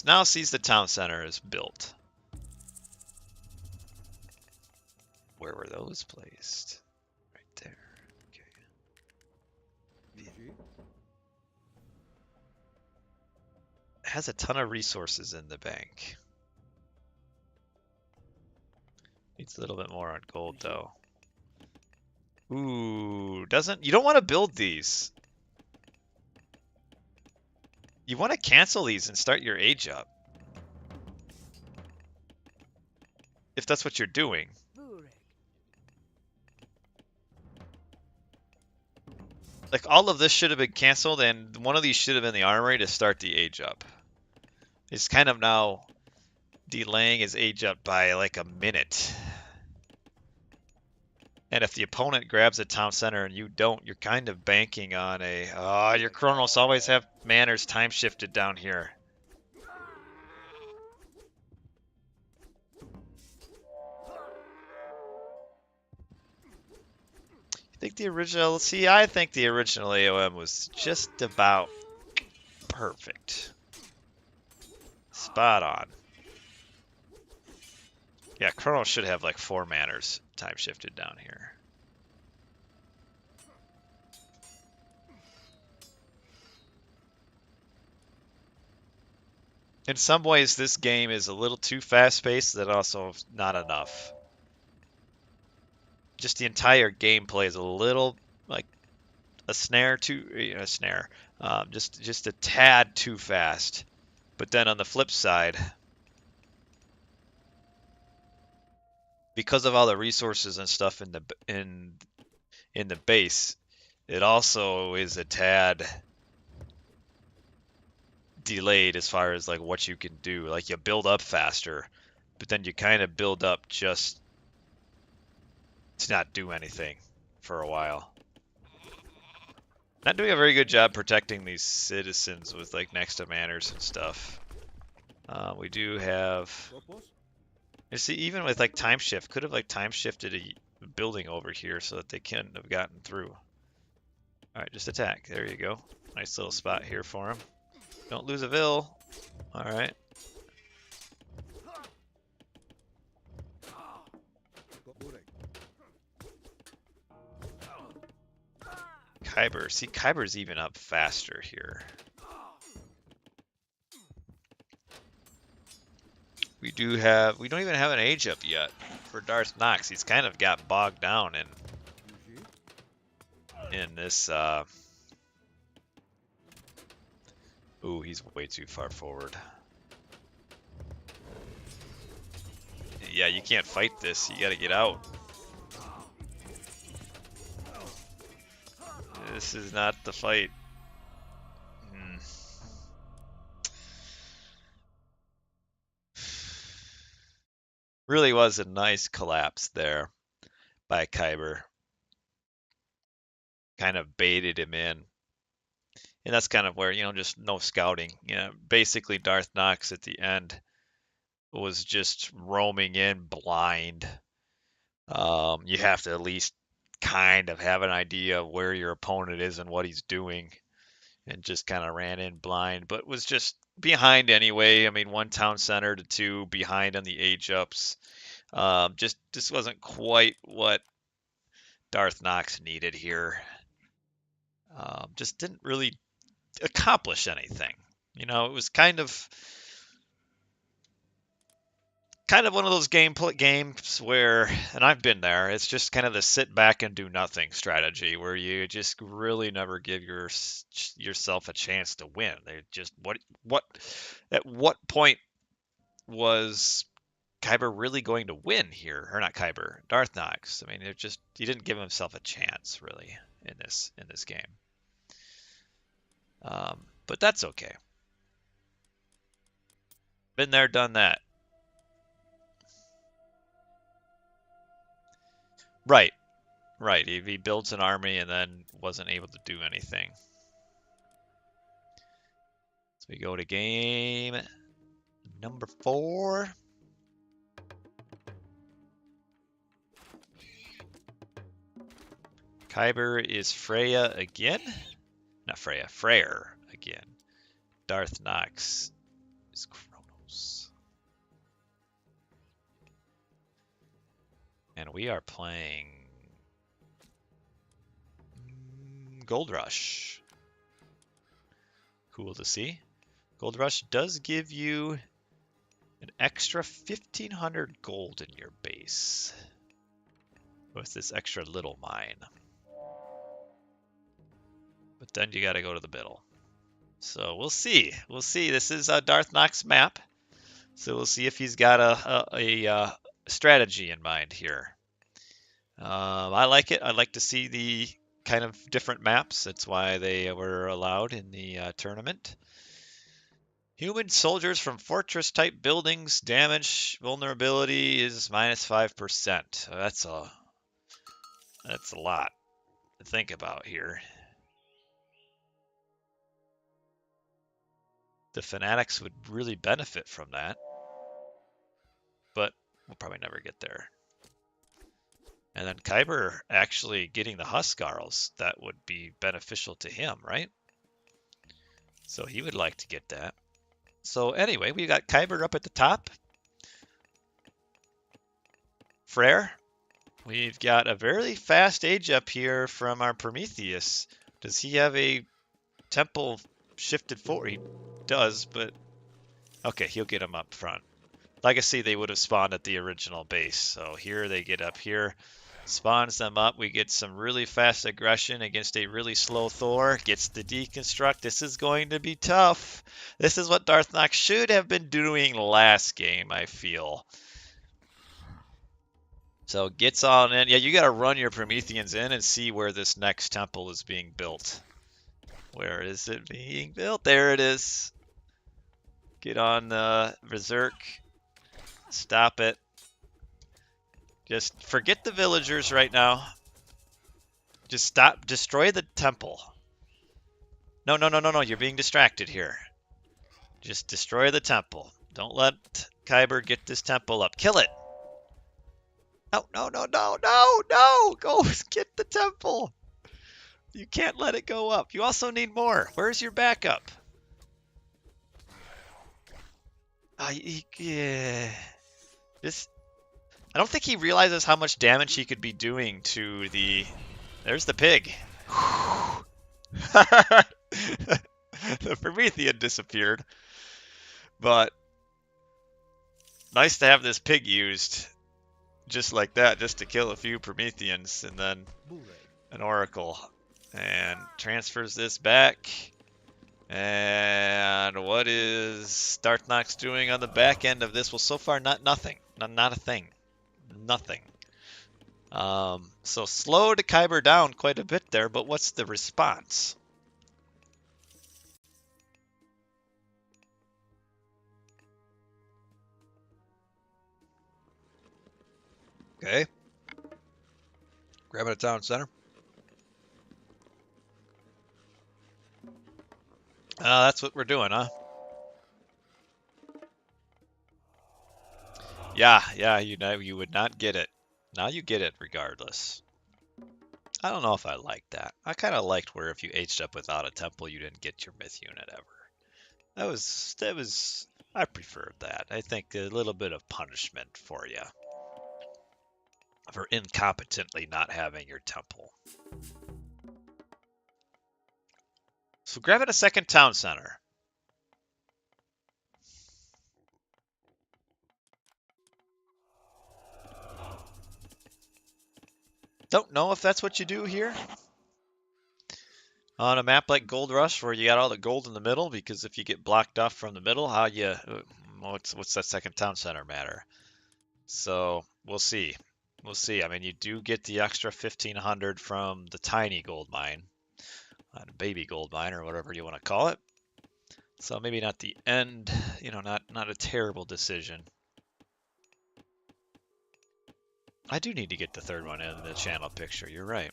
Now sees the town center is built. Where were those placed? Right there. Okay. Has a ton of resources in the bank. Needs a little bit more on gold though. Ooh, you don't want to build these. You want to cancel these and start your age up. If that's what you're doing. Like all of this should have been canceled and one of these should have been the armory to start the age up. It's kind of now delaying his age up by like a minute. And if the opponent grabs a town center and you don't, you're kind of banking on your Chronos always have manners time shifted down here. I think the original AOM was just about perfect. Spot on. Yeah, Chronos should have like 4 manners time shifted down here. In some ways, this game is a little too fast-paced, and also not enough. Just the entire gameplay is a little like just a tad too fast. But then on the flip side, because of all the resources and stuff in the base, it also is a tad delayed as far as like what you can do. Like you build up faster, but then you kind of build up just to not do anything for a while. Not doing a very good job protecting these citizens with like next to manors and stuff. We do have, Skopos? you see, even with like time shift, could have like time shifted a building over here so that they couldn't have gotten through. All right, just attack. There you go. Nice little spot here for him. Don't lose a vill. All right. Skopurek. Kiber. See, Kiber's even up faster here. We don't even have an age up yet for DarthNox. He's kind of got bogged down in this, ooh, he's way too far forward. Yeah, you can't fight this. You gotta get out. This is not the fight. Really was a nice collapse there by Kiber. Kind of baited him in. And that's kind of where, just no scouting. Basically DarthNox at the end was just roaming in blind. You have to at least kind of have an idea of where your opponent is and what he's doing. And just kind of ran in blind, but was just behind anyway. I mean, 1 town center to 2 behind on the age ups. Just wasn't quite what DarthNox needed here. Just didn't really accomplish anything. It was kind of one of those games where, and I've been there, it's just kind of the sit back and do nothing strategy where you just really never give yourself a chance to win. They just at what point was Kiber really going to win here? Or not Kiber, DarthNox. I mean, he didn't give himself a chance really in this game. But that's okay. Been there, done that. Right. He builds an army and then wasn't able to do anything. So we go to game number 4. Kiber is Freya again. Not Freya, Freyr again. DarthNox is Kronos. And we are playing Gold Rush. Cool to see. Gold Rush does give you an extra 1,500 gold in your base with this extra little mine. But then you got to go to the middle. So we'll see. We'll see. This is a DarthNox map. So we'll see if he's got a strategy in mind here. I like it. I like to see the kind of different maps. That's why they were allowed in the tournament. Human soldiers from fortress type buildings, damage vulnerability is -5%. That's a lot to think about here. The fanatics would really benefit from that, but we'll probably never get there. And then Kiber actually getting the Huskarls, that would be beneficial to him, right? So he would like to get that. So anyway, we got Kiber up at the top. Freyr. We've got a very fast age up here from our Prometheus. Does he have a temple shifted forward? He does, but okay, he'll get him up front. Legacy, they would have spawned at the original base. So here they get up here. Spawns them up. We get some really fast aggression against a really slow Thor. Gets the deconstruct. This is going to be tough. This is what DarthNox should have been doing last game, I feel. So gets on in. Yeah, you got to run your Prometheans in and see where this next temple is being built. Where is it being built? There it is. Get on the Berserk. Stop it. Just forget the villagers right now. Just stop. Destroy the temple. No, no, no, no, no. You're being distracted here. Just destroy the temple. Don't let Kiber get this temple up. Kill it. No, no, no, no, no, no. Go get the temple. You can't let it go up. You also need more. Where's your backup? Yeah. I don't think he realizes how much damage he could be doing to the... There's the pig. The Promethean disappeared. But nice to have this pig used just like that, just to kill a few Prometheans, and then an Oracle. And transfers this back. And what is DarthNox doing on the back end of this? Well, so far, nothing. Not a thing. Nothing. So slowed Kiber down quite a bit there, but what's the response? Okay. Grabbing a town center. That's what we're doing, huh? Yeah, you know, you would not get it. Now you get it regardless. I don't know if I like that. I kind of liked where if you aged up without a temple, you didn't get your myth unit ever. I preferred that. I think a little bit of punishment for you. For incompetently not having your temple. So grabbing a second town center. Don't know if that's what you do here. On a map like Gold Rush, where you got all the gold in the middle, because if you get blocked off from the middle, what's that second town center matter? So we'll see. We'll see. I mean, you do get the extra 1,500 from the tiny gold mine, the baby gold mine, or whatever you want to call it. So maybe not the end, not a terrible decision. I do need to get the third one in the channel picture. You're right.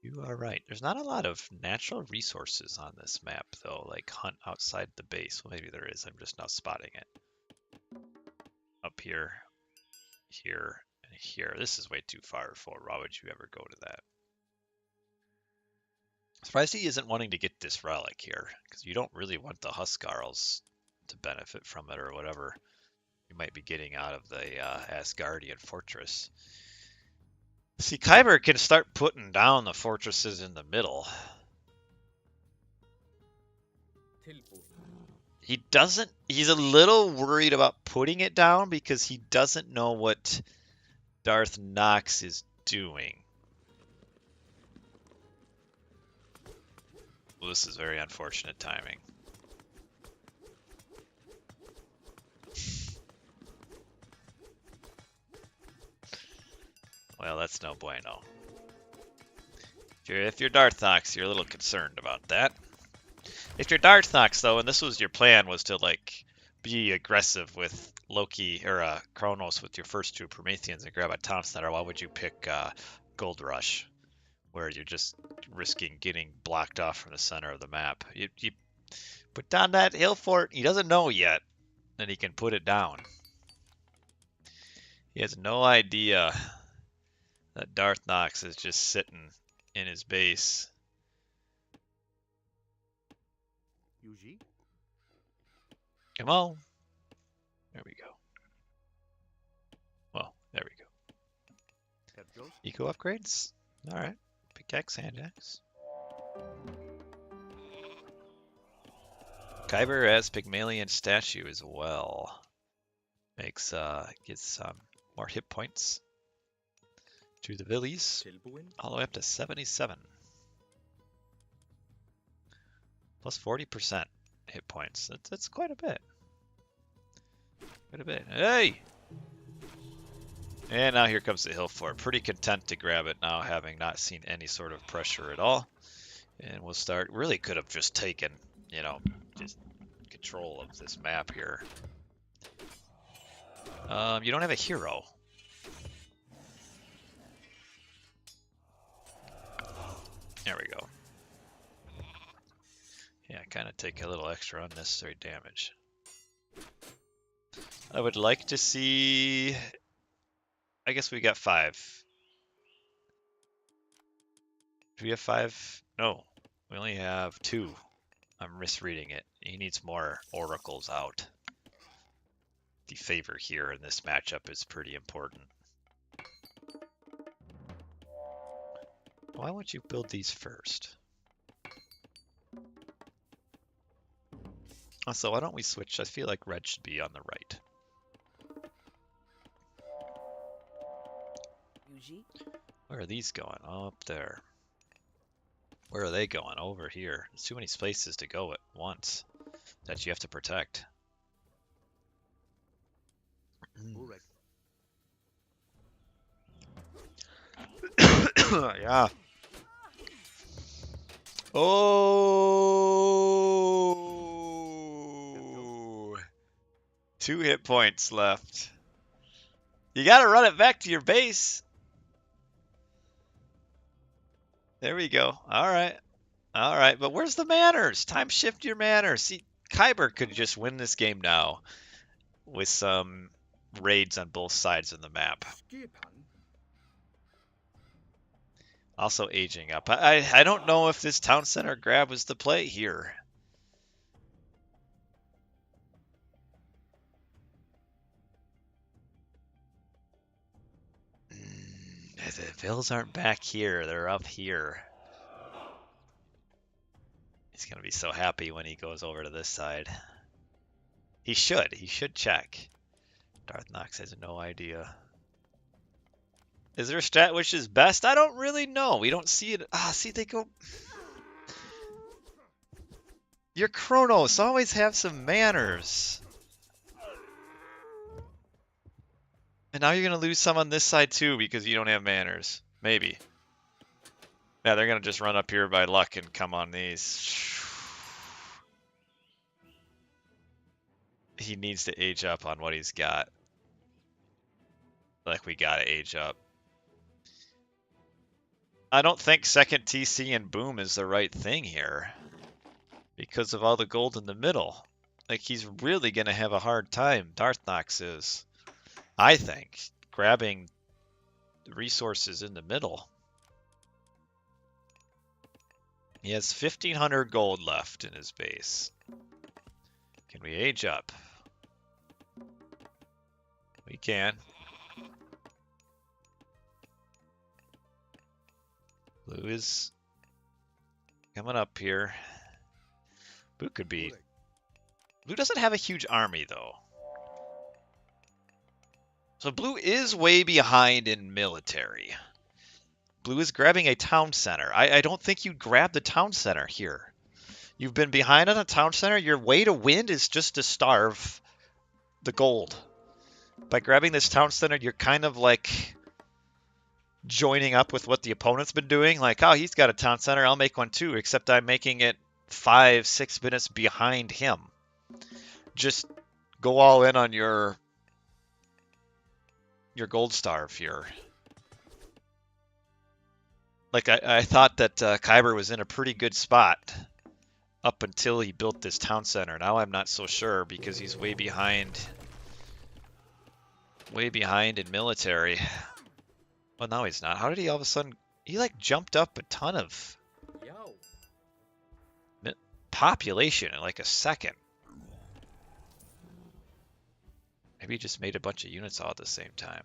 You are right. There's not a lot of natural resources on this map, though, like hunt outside the base. Well, maybe there is. I'm just not spotting it. Up here, here, and here. This is way too far for. Why would you ever go to that? Surprised he isn't wanting to get this relic here, because you don't really want the Huskarls to benefit from it or whatever you might be getting out of the Asgardian fortress. See, Kiber can start putting down the fortresses in the middle. He's a little worried about putting it down because he doesn't know what DarthNox is doing. Well, this is very unfortunate timing. Well, that's no bueno. If you're DarthNox, you're a little concerned about that. If you're DarthNox, though, and this was your plan, was to like be aggressive with Loki or Kronos with your first two Prometheans and grab a town center, why would you pick Gold Rush, where you're just risking getting blocked off from the center of the map? You put down that hill fort. He doesn't know yet that he can put it down. He has no idea that DarthNox is just sitting in his base. Come on. There we go. Well, there we go. Eco upgrades. All right. Pickaxe, hand axe. Kiber has Pygmalion statue as well. Gets some more hit points to the Villies, all the way up to 77. Plus 40% hit points. That's quite a bit. Quite a bit. Hey! And now here comes the hill fort. Pretty content to grab it now, having not seen any sort of pressure at all. And we'll start. Really could have just taken, just control of this map here. You don't have a hero. There we go. Yeah, kind of take a little extra unnecessary damage. I would like to see... I guess we got 5. Do we have 5? No, we only have 2. I'm misreading it. He needs more oracles out. The favor here in this matchup is pretty important. Why won't you build these first? Also, why don't we switch? I feel like red should be on the right. Where are these going? Oh, up there. Where are they going? Over here. There's too many places to go at once that you have to protect. Yeah. Oh! 2 hit points left. You gotta run it back to your base. There we go. All right. All right. But where's the manners? Time shift your manners. See, Kiber could just win this game now with some raids on both sides of the map. Also aging up. I don't know if this town center grab was the play here. The Bills aren't back here. They're up here. He's going to be so happy when he goes over to this side. He should. He should check. DarthNox has no idea. Is there a strat which is best? I don't really know. We don't see it. Ah, see, they go... Your Chronos always have some manners. And now you're going to lose some on this side too because you don't have manners. Maybe. Yeah, they're going to just run up here by luck and come on these. He needs to age up on what he's got. Like, we got to age up. I don't think second TC and boom is the right thing here. Because of all the gold in the middle. Like, he's really going to have a hard time. DarthNox is, I think, grabbing resources in the middle. He has 1,500 gold left in his base. Can we age up? We can. Blue is coming up here. Blue could be... Blue doesn't have a huge army, though. So Blue is way behind in military. Blue is grabbing a town center. I don't think you'd grab the town center here. You've been behind on a town center. Your way to win is just to starve the gold. By grabbing this town center, you're kind of like joining up with what the opponent's been doing. Like, oh, he's got a town center. I'll make one too, except I'm making it 5-6 minutes behind him. Just go all in on your gold starve here. Like, I thought that Kiber was in a pretty good spot up until he built this town center. Now I'm not so sure because he's way behind in military. Well, no, he's not. How did he all of a sudden... He, like, jumped up a ton of population in, like, a second. Maybe he just made a bunch of units all at the same time.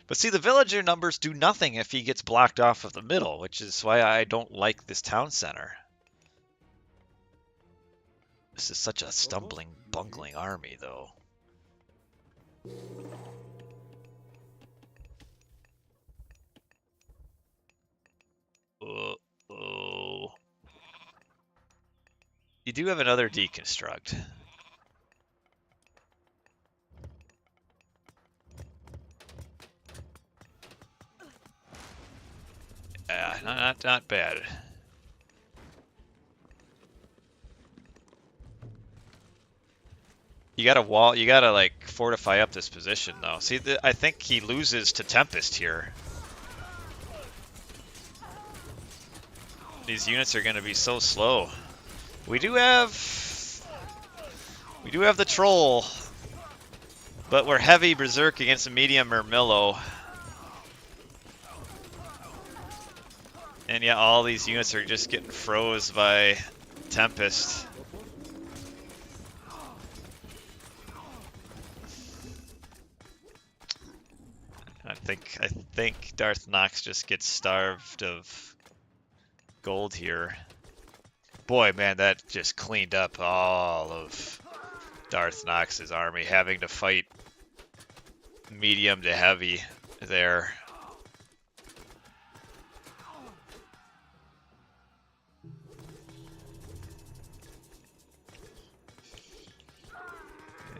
But see, the villager numbers do nothing if he gets blocked off of the middle, which is why I don't like this town center. This is such a stumbling, bungling army, though. Uh-oh. You do have another deconstruct. Yeah, not bad. You gotta wall. You gotta like fortify up this position though. See, I think he loses to Tempest here. These units are gonna be so slow. We do have the troll, but we're heavy berserk against a medium Murmillo. And yeah, all these units are just getting froze by Tempest. I think DarthNox just gets starved of gold here. Boy, man, that just cleaned up all of DarthNox's army, having to fight medium to heavy there.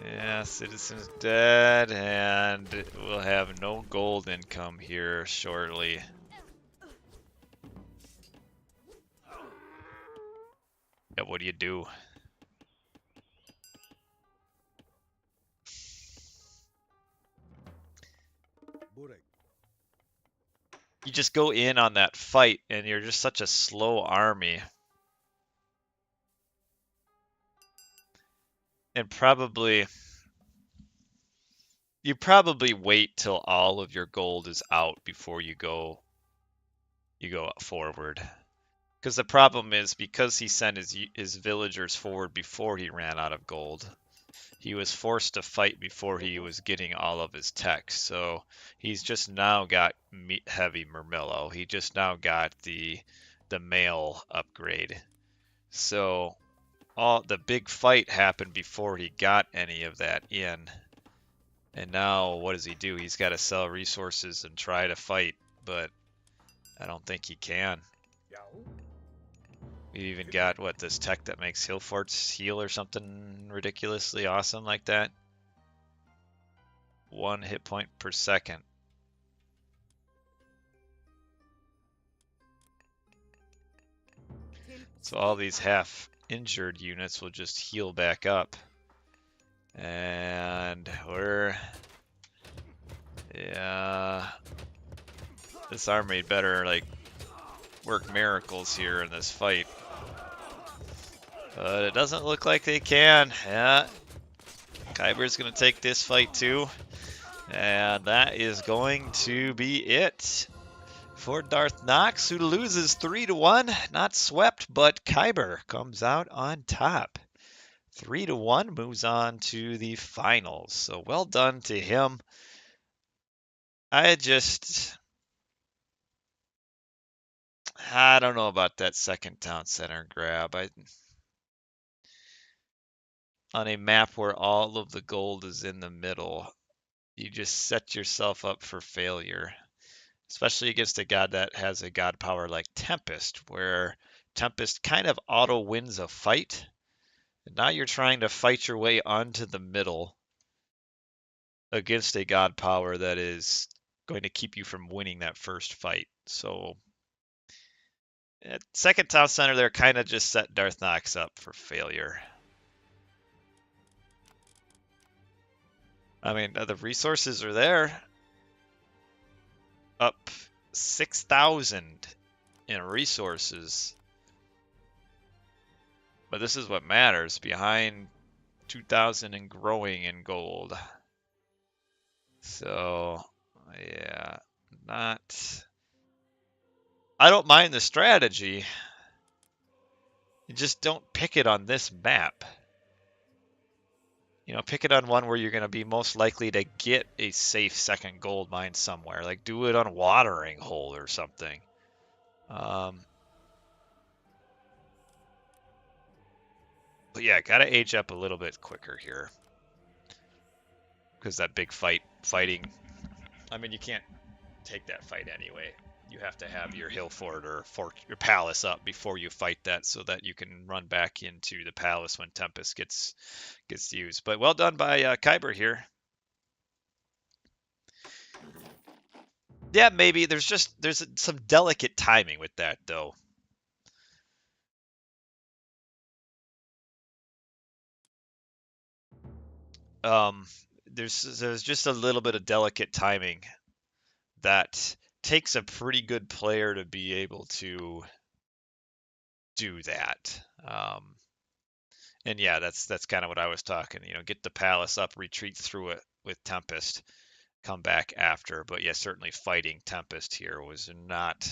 Yeah, citizen's dead, and we'll have no gold income here shortly. Yeah, what do you do? Burek. You just go in on that fight, and you're just such a slow army. And you probably wait till all of your gold is out before you go forward. Because the problem is, because he sent his villagers forward before he ran out of gold, he was forced to fight before he was getting all of his tech. So he's just now got heavy Murmillo. He just now got the mail upgrade. So all the big fight happened before he got any of that in. And now what does he do? He's got to sell resources and try to fight, but I don't think he can. We even got, what, this tech that makes hill forts heal or something ridiculously awesome like that. 1 hit point per second. So all these half injured units will just heal back up. And yeah, this army better like work miracles here in this fight. But it doesn't look like they can. Yeah, Kiber's gonna take this fight too. And that is going to be it for DarthNox, who loses 3-1. Not swept, but Kiber comes out on top. 3-1, moves on to the finals. So well done to him. I don't know about that second town center grab. On a map where all of the gold is in the middle, you just set yourself up for failure, especially against a god that has a god power like Tempest, where Tempest kind of auto wins a fight. And now you're trying to fight your way onto the middle against a god power that is going to keep you from winning that first fight. So at second town center, they're kind of just set DarthNox up for failure. I mean, the resources are there. Up 6,000 in resources. But this is what matters. Behind 2,000 and growing in gold. So, yeah, not... I don't mind the strategy. You just don't pick it on this map. You know, pick it on one where you're going to be most likely to get a safe second gold mine somewhere. Like, do it on Watering Hole or something. But yeah, gotta age up a little bit quicker here. Because that big fighting... I mean, you can't take that fight anyway. You have to have your hill fort or your palace up before you fight that, so that you can run back into the palace when Tempest gets used. But well done by Kiber here. Yeah, maybe there's some delicate timing with that though. um, there's just a little bit of delicate timing that takes a pretty good player to be able to do that. And yeah, that's kind of what I was talking. Get the palace up, retreat through it with Tempest, come back after. But yeah, certainly fighting Tempest here was not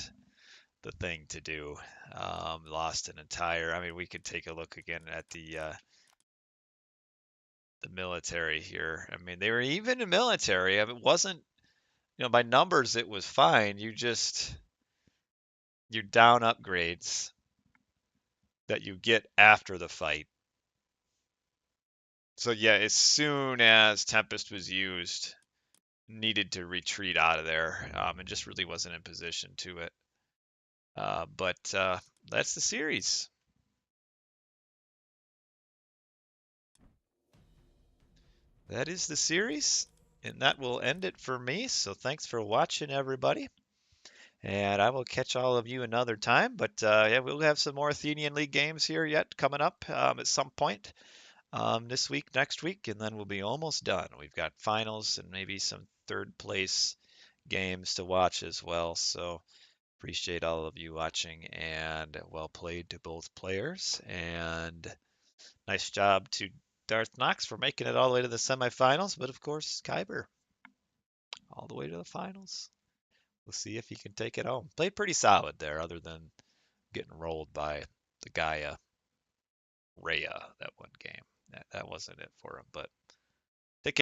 the thing to do. Lost an entire. I mean, we could take a look again at the military here. I mean, they were even in military. I mean, it wasn't, by numbers it was fine. You're down upgrades that you get after the fight. So yeah, as soon as Tempest was used, needed to retreat out of there, and just really wasn't in position to it. But that's the series. That is the series, and that will end it for me. So thanks for watching, everybody. And I will catch all of you another time. But yeah, we'll have some more Athenian League games here yet coming up at some point this week, next week, and then we'll be almost done. We've got finals and maybe some third place games to watch as well. So appreciate all of you watching and well played to both players. And nice job to DarthNox for making it all the way to the semifinals. But of course, Kiber all the way to the finals. We'll see if he can take it home. Played pretty solid there, other than getting rolled by the guy Rhea that one game. That wasn't it for him, but